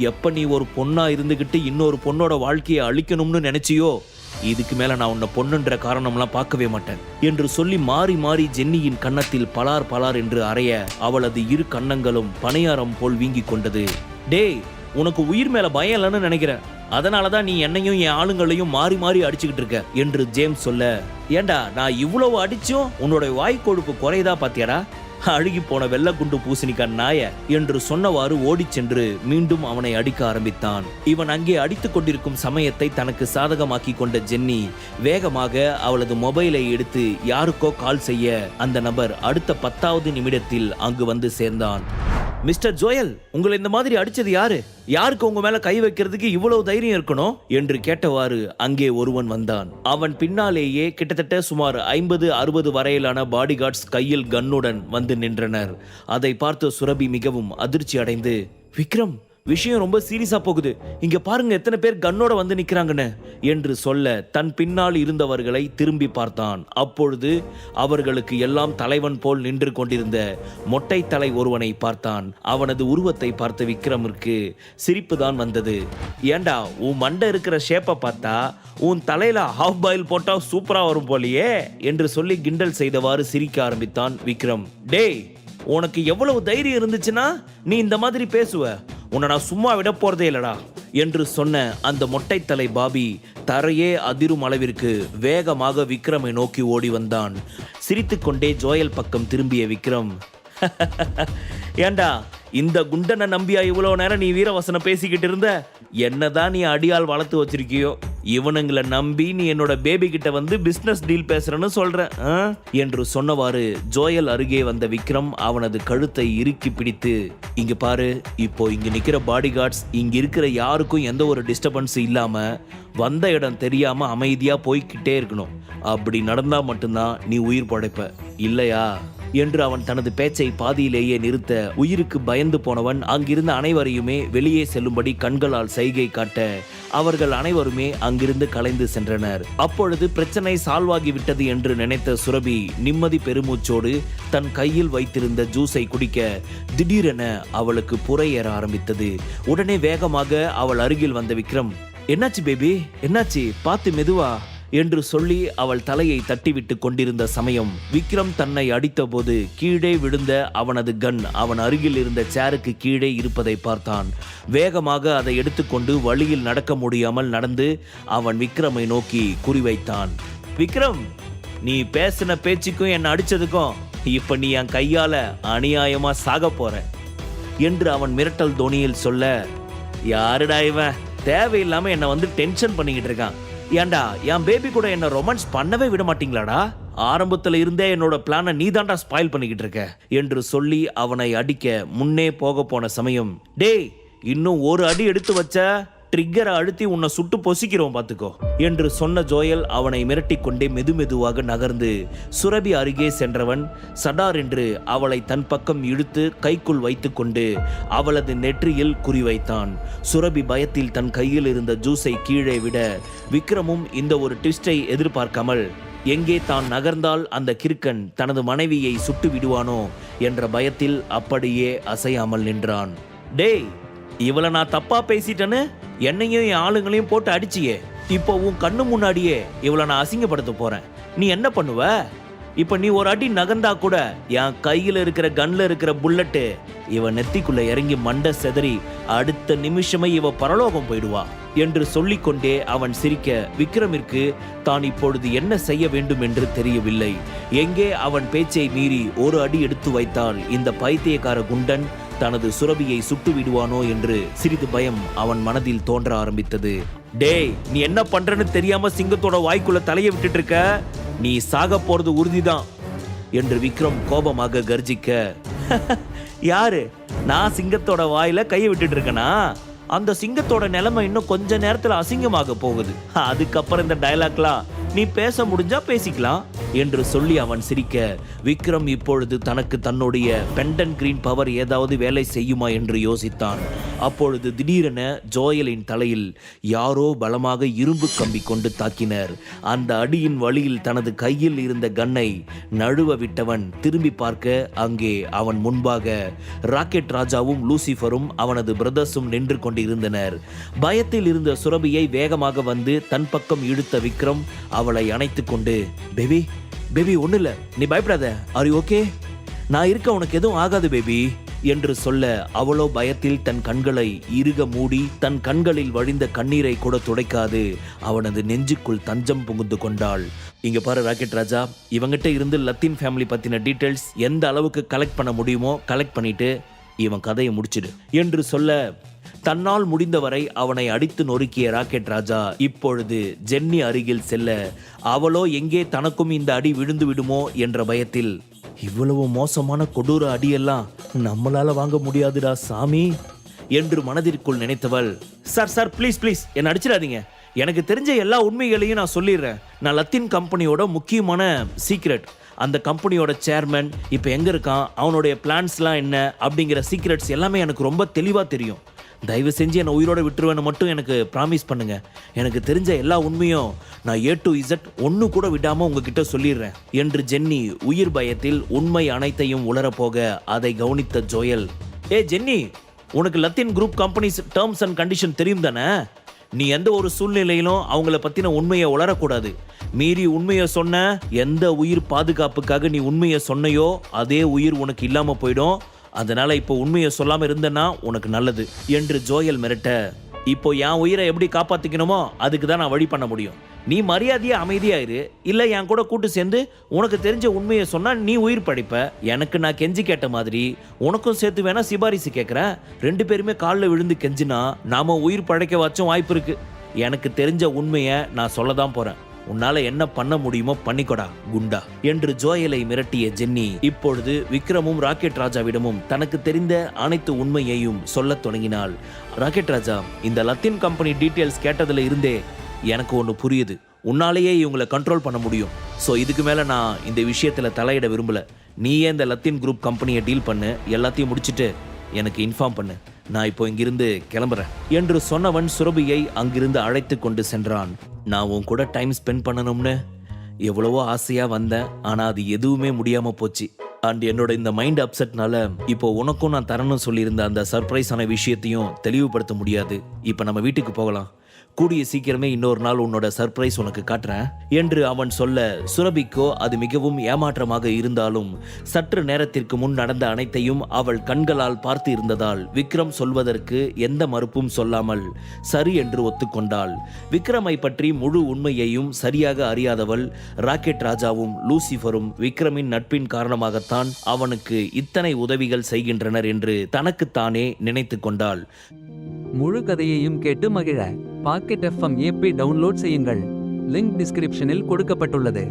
எப்ப நீ ஒரு பொண்ணா இருந்துகிட்டு இன்னொரு பொண்ணோட வாழ்க்கையை அழிக்கணும்னு நினைச்சியோ, இதுக்கு மேல நான் உன்னை பொண்ணுன்ற காரணம்லாம் பார்க்கவே மாட்டேன் என்று சொல்லி மாறி மாறி ஜென்னியின் கன்னத்தில் பலார் பலார் என்று அறைய அவளது இரு கன்னங்களும் பனையாரம் போல் வீங்கி கொண்டது. டேய், உனக்கு உயிர் மேல பயம் இல்லைன்னு நினைக்கிறேன், அதனாலதான் நீ என்னையும் என் ஆளுங்களையும் மாறி மாறி அடிச்சுக்கிட்டு இருக்க என்று ஜேம்ஸ் சொல்ல, ஏண்டா நான் இவ்வளவு அடிச்சும் உன்னோட வாய் கொழுப்பு குறையதா பாத்தியாடா, அழுகி போன வெள்ளை குண்டு பூசணிக்கான் நாய என்று சொன்னவாறு ஓடிச் சென்று மீண்டும் அவனை அடிக்க ஆரம்பித்தான். இவன் அங்கே அடித்துக் கொண்டிருக்கும் சமயத்தை தனக்கு சாதகமாக்கி கொண்ட ஜென்னி வேகமாக அவளது மொபைலை எடுத்து யாருக்கோ கால் செய்ய அந்த நபர் அடுத்த 10வது நிமிடத்தில் அங்கு வந்து சேர்ந்தான். மிஸ்டர் ஜோயல், உங்களை இந்த மாதிரி அடிச்சது யாரு? யாருக்கு உங்க மேல கை வைக்கிறதுக்கு இவ்வளவு தைரியம் இருக்கணும் என்று கேட்டவாறு அங்கே ஒருவன் வந்தான். அவன் பின்னாலேயே கிட்டத்தட்ட சுமார் 50-60 வரையிலான பாடிகார்ட்ஸ் கையில் கன்னுடன் வந்து நின்றனர். அதை பார்த்து சுரபி மிகவும் அதிர்ச்சி அடைந்து, விக்ரம், விஷயம் ரொம்ப சீரியஸா போகுது, இங்க பாருங்க எத்தனை பேர் கன்னோட வந்து நிக்கிறாங்கன்னு என்று சொல்ல தன் பின்னால் இருந்தவர்களை திரும்பி பார்த்தான். அப்பொழுது அவர்களுக்கு எல்லாம் தலைவன் போல் நின்று கொண்டிருந்த மொட்டை தலை ஒருவனை பார்த்தான். அவனது உருவத்தை பார்த்த விக்ரமிற்கு சிரிப்பு தான் வந்தது. ஏண்டா, உன் மண்டை இருக்கிற ஷேப்பை பார்த்தா உன் தலையில ஹாஃப் பாயில் போட்டா சூப்பரா வரும் போலியே என்று சொல்லி கிண்டல் செய்தவாறு சிரிக்க ஆரம்பித்தான் விக்ரம். டேய், உனக்கு எவ்வளவு தைரியம் இருந்துச்சுன்னா நீ இந்த மாதிரி பேசுவ, உன்னை நான் சும்மா விட போறதே இல்லடா என்று சொன்ன அந்த மொட்டை தலை பாபி தரையே அதிரும் அளவிற்கு வேகமாக விக்ரமை நோக்கி ஓடி வந்தான். சிரித்துக்கொண்டே ஜோயல் பக்கம் திரும்பிய விக்ரம், ஏண்டா இந்த குண்டனை நம்பியா இவ்வளவு நேரம் நீ வீரவசனம் பேசிக்கிட்டு இருந்த? என்னதான் நீ அடியால் வளர்த்து வச்சிருக்கியோ, இவனுங்களை நம்பி நீ என்னோட பேபி கிட்ட வந்து பிசினஸ் டீல் பேசுறன்னு சொல்ற என்று சொன்னவாறு ஜோயல் அருகே வந்த விக்ரம் அவனது கழுத்தை இறுக்கி பிடித்து, இங்க பாரு, இப்போ இங்க நிக்கிற பாடிகார்ட்ஸ் இங்க இருக்கிற யாருக்கும் எந்த ஒரு டிஸ்டர்பன்ஸ் இல்லாம வந்த இடம் தெரியாம அமைதியா போய்கிட்டே இருக்கணும். அப்படி நடந்தா மட்டும்தான் நீ உயிர் படைப்ப, இல்லையா என்று அவன் தனது பேச்சை பாதியிலேயே நிறுத்த உயிருக்கு பயந்து போனவன் அங்கிருந்த அனைவரையுமே வெளியே செல்லும்படி கண்களால் சைகை காட்ட அவர்கள் அனைவருமே அங்கிருந்து கலைந்து சென்றனர். அப்பொழுது பிரச்சனை சால்வாகி விட்டது என்று நினைத்த சுரபி நிம்மதி பெருமூச்சோடு தன் கையில் வைத்திருந்த ஜூஸை குடிக்க திடீரென அவளுக்கு புரை ஏற ஆரம்பித்தது. உடனே வேகமாக அவள் அருகில் வந்த விக்ரம், என்னாச்சு பேபி, என்னாச்சு, பார்த்து மெதுவா என்று சொல்லி அவள் தலையை தட்டிவிட்டு கொண்டிருந்த சமயம் விக்ரம் தன்னை அடித்த போது கீழே விழுந்த அவனது கன் அவன் அருகில் இருந்த சேருக்கு கீழே இருப்பதை பார்த்தான். வேகமாக அதை எடுத்துக்கொண்டு வழியில் நடக்க முடியாமல் நடந்து அவன் விக்ரமை நோக்கி குறிவைத்தான். விக்ரம், நீ பேசின பேச்சுக்கும் என்ன அடிச்சதுக்கும் இப்ப நீ என் கையால அநியாயமா சாக போற என்று அவன் மிரட்டல் தோனியில் சொல்ல, யாருடா இவன், தேவையில்லாம என்ன வந்து டென்ஷன் பண்ணிக்கிட்டு இருக்கான், ஏண்டா என் பேபி கூட என்ன ரொமான்ஸ் பண்ணவே விட மாட்டீங்களாடா, ஆரம்பத்துல இருந்தே என்னோட பிளானை நீ தாண்டா ஸ்பாயில் பண்ணிக்கிட்டு இருக்க என்று சொல்லி அவனை அடிக்க முன்னே போக போன சமயம், டேய், இன்னும் ஒரு அடி எடுத்து வச்ச ட்ரிக்கரை அழுத்தி உன்னை சுட்டு பொசிக்கிறோம் பாத்துக்கோ என்று சொன்ன ஜோயல் அவனை மிரட்டி கொண்டே மெதுமெதுவாக நகர்ந்து சுரபி அருகே சென்றவன் சடார் என்று அவளை தன் பக்கம் இழுத்து கைக்குள் வைத்து கொண்டு அவளது நெற்றியில் குறிவைத்தான். சுரபி பயத்தில் தன் கையில் இருந்த ஜூஸை கீழே விட விக்ரமும் இந்த ஒரு ட்விஸ்டை எதிர்பார்க்காமல் எங்கே தான் நகர்ந்தால் அந்த கிறுக்கன் தனது மனைவியை சுட்டு விடுவானோ என்ற பயத்தில் அப்படியே அசையாமல் நின்றான். டேய், இவளை நான் தப்பா பேசிட்டேன்னு என்னையும் என் ஆளுங்களையும் போட்டு அடிச்சியே, இப்போ உன் கண்ணு முன்னாடியே இவளை நான் அசிங்கப்படுத்த போறேன், நீ என்ன பண்ணுவ? இப்ப நீ ஒரு அடி நகர்ந்தா கூட என் கையில இருக்கிற கன்ல இருக்கிற புல்லட்டு இவ நெத்திக்குள்ள இறங்கி மண்டை செதறி அடுத்த நிமிஷமே இவ பரலோகம் போயிடுவா என்று சொல்லிக்கொண்டே அவன் சிரிக்க விக்ரமிற்கு தான் இப்பொழுது என்ன செய்ய வேண்டும் என்று தெரியவில்லை. எங்கே அவன் பேச்சை மீறி ஒரு அடி எடுத்து வைத்தால் இந்த பைத்தியக்கார குண்டன் தனது சுரபியை சுட்டு விடுவானோ என்று சிறிது பயம் அவன் மனதில் தோன்ற ஆரம்பித்தது. டேய், நீ என்ன பண்றன்னு தெரியாம சிங்கத்தோட வாய்க்குள்ள தலையை விட்டுட்டு இருக்க, நீ சாக போறது உறுதிதான் என்று விக்ரம் கோபமாக கர்ஜிக்க, யாரு, நான் சிங்கத்தோட வாயில கையை விட்டுட்டு இருக்கனா? அந்த சிங்கத்தோட நிலைமை இன்னும் கொஞ்ச நேரத்துல அசிங்கமாக போகுது, அதுக்கப்புறம் இந்த டயலாக்லாம் நீ பேச முடிஞ்சா பேசிக்கலாம் என்று சொல்லி அவன் சிரிக்க, விக்ரம் இப்பொழுது தனக்கு தன்னுடைய பெண்டன் கிரீன் பவர் ஏதாவது வேலை செய்யுமா என்று யோசித்தான். அப்பொழுது திடீரென ஜோயலின் தலையில் யாரோ பலமாக இரும்பு கம்பி கொண்டு தாக்கினர். அந்த அடியின் வழியில் தனது கையில் இருந்த கன்னை நழுவ விட்டவன் திரும்பி பார்க்க, அங்கே அவன் முன்பாக ராக்கெட் ராஜாவும் லூசிஃபரும் அவனது பிரதர்ஸும் நின்று கொண்டிருந்தனர். பயத்தில் இருந்த சுரபியை வேகமாக வந்து தன் பக்கம் இழுத்த விக்ரம் அவளை அணைத்து கொண்டு, பேபி பேபி ஒன்றும் இல்லை, நீ பயப்படாத, ஆர் யூ ஓகே, நான் இருக்க, உனக்கு எதுவும் ஆகாது பேபி என்று சொல்ல, அவளோ பயத்தில் தன் கண்களை இறுக மூடி தன் கண்களில் வழிந்த கண்ணீரை கூட துடைக்காது அவனது நெஞ்சுக்குள் தஞ்சம் புகுந்து கொண்டாள். இங்க பாரு ராக்கெட் ராஜா, இவங்கிட்ட இருந்து லத்தீன் ஃபேமிலி பத்தின டீட்டெயில்ஸ் எந்த அளவுக்கு கலெக்ட் பண்ண முடியுமோ கலெக்ட் பண்ணிட்டு இவன் கதையை முடிச்சிடு என்று சொல்ல, தன்னால் முடிந்தவரை அவனை அடித்து நொறுக்கிய ராக்கெட் ராஜா இப்பொழுது ஜென்னி அருகில் செல்ல, அவளோ எங்கே தனக்கும் இந்த அடி விழுந்து விடுமோ என்ற பயத்தில், இவ்வளவு மோசமான கொடூர அடியெல்லாம் நம்மளால வாங்க முடியாதுடா சாமி என்று மனதிற்குள் நினைத்தவள், சார் ப்ளீஸ் ப்ளீஸ் என்ன அடிச்சிடாதீங்க, எனக்கு தெரிஞ்ச எல்லா உண்மைகளையும் நான் சொல்லிடுறேன். நான் லத்தீன் கம்பெனியோட முக்கியமான சீக்ரெட், அந்த கம்பெனியோட சேர்மன் இப்போ எங்கே இருக்கான், அவனுடைய பிளான்ஸ்லாம் என்ன அப்படிங்கிற சீக்ரெட்ஸ் எல்லாமே எனக்கு ரொம்ப தெளிவாக தெரியும். தயவு செஞ்சு என்னை உயிரோடு விட்டுருவேன்னு மட்டும் எனக்கு ப்ராமிஸ் பண்ணுங்க. எனக்கு தெரிஞ்ச எல்லா உண்மையும் நான் A to Z ஒன்று கூட விடாமல் உங்ககிட்ட சொல்லிடுறேன் என்று ஜென்னி உயிர் பயத்தில் உண்மை அனைத்தையும் உளரப்போக, அதை கவனித்த ஜோயல், ஜென்னி, உனக்கு Latin group companies terms and condition தெரியும் தானே? நீ எந்த ஒரு சூழ்நிலையிலும் அவங்கள பற்றின உண்மையை உளரக்கூடாது. மீறி உண்மையை சொன்ன, எந்த உயிர் பாதுகாப்புக்காக நீ உண்மையை சொன்னையோ அதே உயிர் உனக்கு இல்லாமல் போயிடும். அதனால இப்போ உண்மையை சொல்லாமல் இருந்தனா உனக்கு நல்லது என்று ஜோயல் மிரட்ட, இப்போ என் உயிரை எப்படி காப்பாற்றிக்கணுமோ அதுக்கு தான் நான் வழி பண்ண முடியும். நீ மரியாதையா அமைதியாயிரு, இல்லை என் கூட கூட்டு சேர்ந்து உனக்கு தெரிஞ்ச உண்மையை சொன்னா நீ உயிர் படைப்ப. எனக்கு நான் கெஞ்சி கேட்ட மாதிரி உனக்கும் சேர்த்து வேணா சிபாரிசு கேட்குறேன். 2 பேருமே காலில் விழுந்து கெஞ்சினா நாம உயிர் படைக்க வச்சும் வாய்ப்பு இருக்கு. எனக்கு தெரிஞ்ச உண்மையை நான் சொல்ல தான் போறேன். உன்னால என்ன பண்ண முடியுமோ பண்ணிக்கொடா குண்டா என்று ஜோயலை மிரட்டிய ஜென்னி இப்பொழுது விக்ரமும் ராக்கெட் ராஜாவிடமும் தனக்கு தெரிந்த அனைத்து உண்மையையும் சொல்லத் தொடங்கினாள். ராக்கெட் ராஜா, இந்த லத்தீன் கம்பெனி டீட்டெயில்ஸ் கேட்டதுல இருந்தே எனக்கு ஒன்று புரியுது. உன்னாலேயே இவங்களை கண்ட்ரோல் பண்ண முடியும். ஸோ இதுக்கு மேலே நான் இந்த விஷயத்தில் தலையிட விரும்பல. நீயே இந்த லத்தீன் குரூப் கம்பெனியை டீல் பண்ணு, எல்லாத்தையும் முடிச்சுட்டு எனக்கு இன்ஃபார்ம் பண்ணு. நான் இப்போ இங்கிருந்து கிளம்புறேன் என்று சொன்னவன் சுரபியை அங்கிருந்து அழைத்து கொண்டு சென்றான். நான் உன் கூட டைம் ஸ்பெண்ட் பண்ணணும்னு எவ்வளவோ ஆசையாக வந்தேன், ஆனால் அது எதுவுமே முடியாமல் போச்சு. அண்ட் என்னோட இந்த மைண்ட் அப்செட்னால இப்போ உனக்கும் நான் தரணும்னு சொல்லியிருந்த அந்த சர்ப்ரைஸான விஷயத்தையும் தெளிவுபடுத்த முடியாது. இப்போ நம்ம வீட்டுக்கு போகலாம். கூடிய சீக்கிரமே இன்னொரு நாள் உன்னோட சர்ப்ரைஸ் உனக்கு காட்டுறேன் என்று அவன் சொல்ல, சுரபிக்கோ அது மிகவும் ஏமாற்றமாக இருந்தாலும் சற்று நேரத்திற்கு முன் நடந்த அனைத்தையும் அவள் கண்களால் பார்த்து இருந்ததால் விக்ரம் சொல்வதற்கு எந்த மறுப்பும் சொல்லாமல் சரி என்று ஒத்துக்கொண்டாள். விக்ரமை பற்றி முழு உண்மையையும் சரியாக அறியாதவள் ராக்கெட் ராஜாவும் லூசிஃபரும் விக்ரமின் நட்பின் காரணமாகத்தான் அவனுக்கு இத்தனை உதவிகள் செய்கின்றனர் என்று தனக்குத்தானே நினைத்து கொண்டாள். முழு கதையையும் கேட்டு மகிழ பாக்கெட் FM ஆப்பை டவுன்லோட் செய்யுங்கள். லிங்க் டிஸ்கிரிப்ஷனில் கொடுக்கப்பட்டுள்ளது.